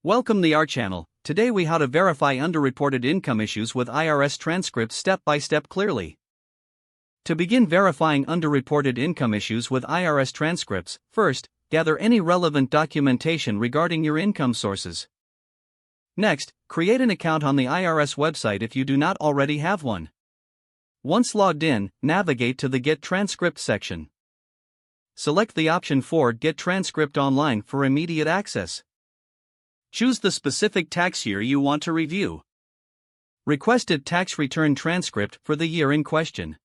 Welcome to our channel. Today we how to verify underreported income issues with IRS transcripts step by step clearly. To begin verifying underreported income issues with IRS transcripts, first, gather any relevant documentation regarding your income sources. Next, create an account on the IRS website if you do not already have one. Once logged in, navigate to the Get Transcript section. Select the option for Get Transcript Online for immediate access. Choose the specific tax year you want to review. Requested tax return transcript for the year in question.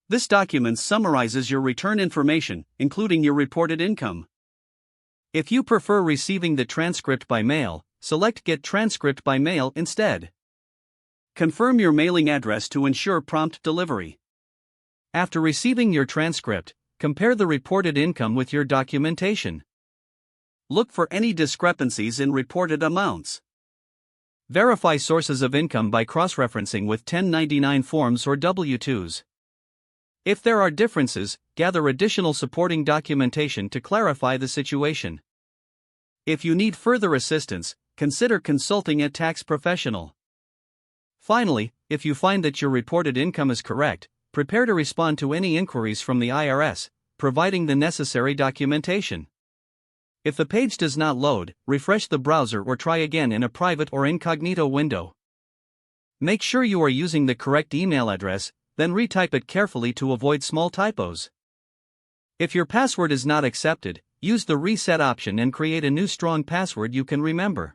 This document summarizes your return information, including your reported income. If you prefer receiving the transcript by mail, select Get Transcript by Mail instead. Confirm your mailing address to ensure prompt delivery. After receiving your transcript, compare the reported income with your documentation. Look for any discrepancies in reported amounts. Verify sources of income by cross-referencing with 1099 forms or W-2s. If there are differences, gather additional supporting documentation to clarify the situation. If you need further assistance, consider consulting a tax professional. Finally, if you find that your reported income is correct, prepare to respond to any inquiries from the IRS, providing the necessary documentation. If the page does not load, refresh the browser or try again in a private or incognito window. Make sure you are using the correct email address, then retype it carefully to avoid small typos. If your password is not accepted, use the reset option and create a new strong password you can remember.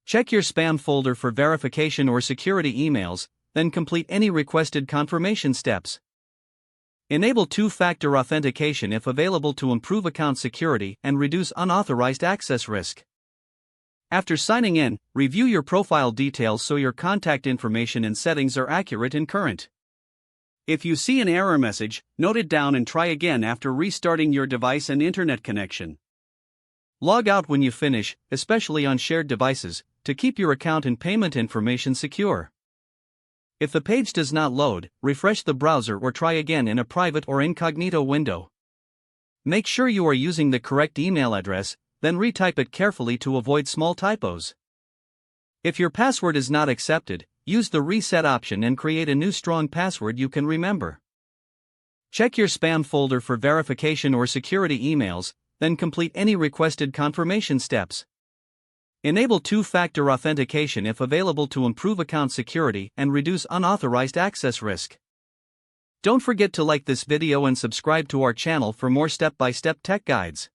Check your spam folder for verification or security emails, then complete any requested confirmation steps. Enable two-factor authentication if available to improve account security and reduce unauthorized access risk. After signing in, review your profile details so your contact information and settings are accurate and current. If you see an error message, note it down and try again after restarting your device and internet connection. Log out when you finish, especially on shared devices, to keep your account and payment information secure. If the page does not load, refresh the browser or try again in a private or incognito window. Make sure you are using the correct email address, then retype it carefully to avoid small typos. If your password is not accepted, use the reset option and create a new strong password you can remember. Check your spam folder for verification or security emails, then complete any requested confirmation steps. Enable two-factor authentication if available to improve account security and reduce unauthorized access risk. Don't forget to like this video and subscribe to our channel for more step-by-step tech guides.